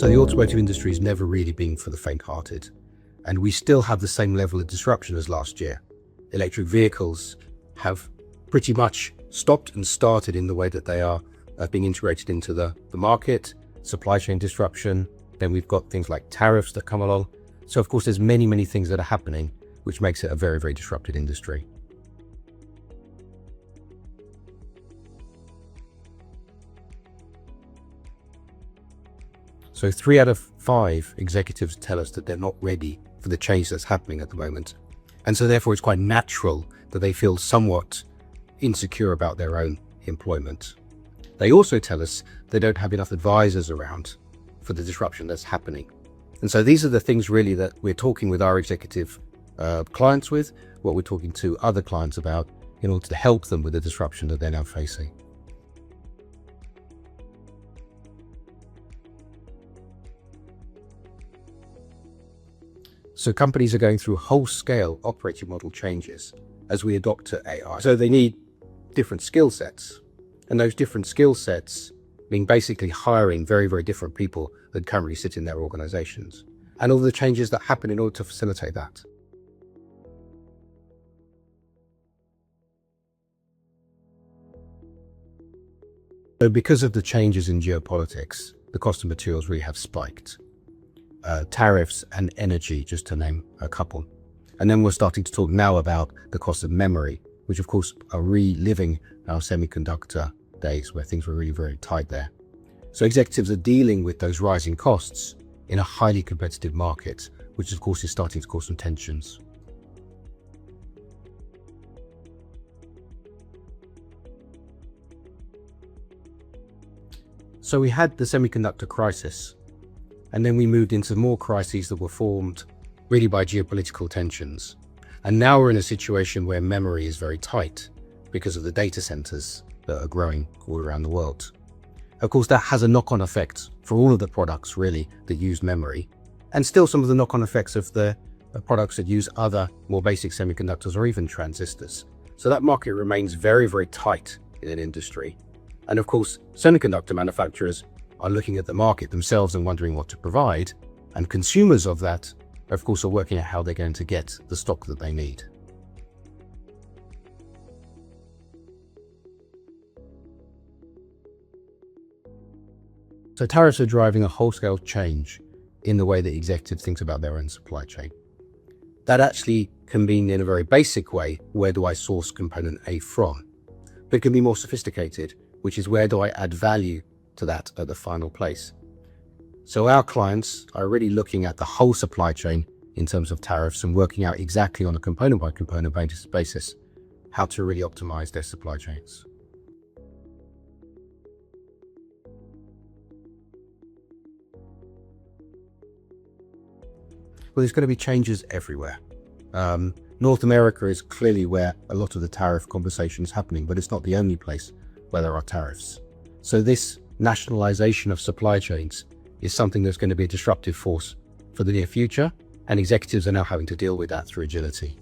So the automotive industry has never really been for the faint-hearted, and we still have the same level of disruption as last year. Electric vehicles have pretty much stopped and started in the way that they are being integrated into the market, supply chain disruption. Then we've got things like tariffs that come along. So of course, there's many things that are happening, which makes it a very disrupted industry. So 3 out of 5 executives tell us that they're not ready for the change that's happening at the moment. And so therefore it's quite natural that they feel somewhat insecure about their own employment. They also tell us they don't have enough advisors around for the disruption that's happening. And so these are the things really that we're talking with our executive clients with, what we're talking to other clients about in order to help them with the disruption that they're now facing. So companies are going through whole-scale operating model changes as we adopt to AI. So they need different skill sets, and those different skill sets mean basically hiring very different people that currently sit in their organizations, and all the changes that happen in order to facilitate that. So because of the changes in geopolitics, the cost of materials really have spiked. Tariffs and energy, just to name a couple. And then we're starting to talk now about the cost of memory, which of course are reliving our semiconductor days where things were really very tight there. So executives are dealing with those rising costs in a highly competitive market, which of course is starting to cause some tensions. So we had the semiconductor crisis, and then we moved into more crises that were formed really by geopolitical tensions. And now we're in a situation where memory is very tight because of the data centers that are growing all around the world. Of course, that has a knock-on effect for all of the products really that use memory, and still some of the knock-on effects of the products that use other more basic semiconductors or even transistors. So that market remains very tight in an industry. And of course, semiconductor manufacturers are looking at the market themselves and wondering what to provide, and consumers of that, of course, are working out how they're going to get the stock that they need. So tariffs are driving a whole-scale change in the way that executives think about their own supply chain. That actually can mean in a very basic way, where do I source component A from? But it can be more sophisticated, which is where do I add value to that at the final place. So our clients are really looking at the whole supply chain in terms of tariffs and working out exactly on a component by component basis how to really optimize their supply chains. Well, there's going to be changes everywhere. North America is clearly where a lot of the tariff conversation is happening, but it's not the only place where there are tariffs. So this nationalization of supply chains is something that's going to be a disruptive force for the near future, and executives are now having to deal with that through agility.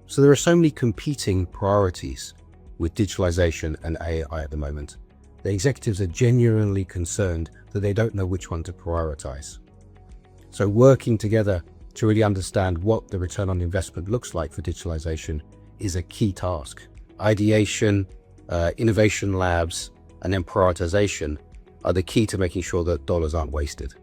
So there are so many competing priorities with digitalization and AI at the moment. The executives are genuinely concerned that they don't know which one to prioritize. So working together to really understand what the return on investment looks like for digitalization is a key task. Ideation, innovation labs, and then prioritization are the key to making sure that dollars aren't wasted.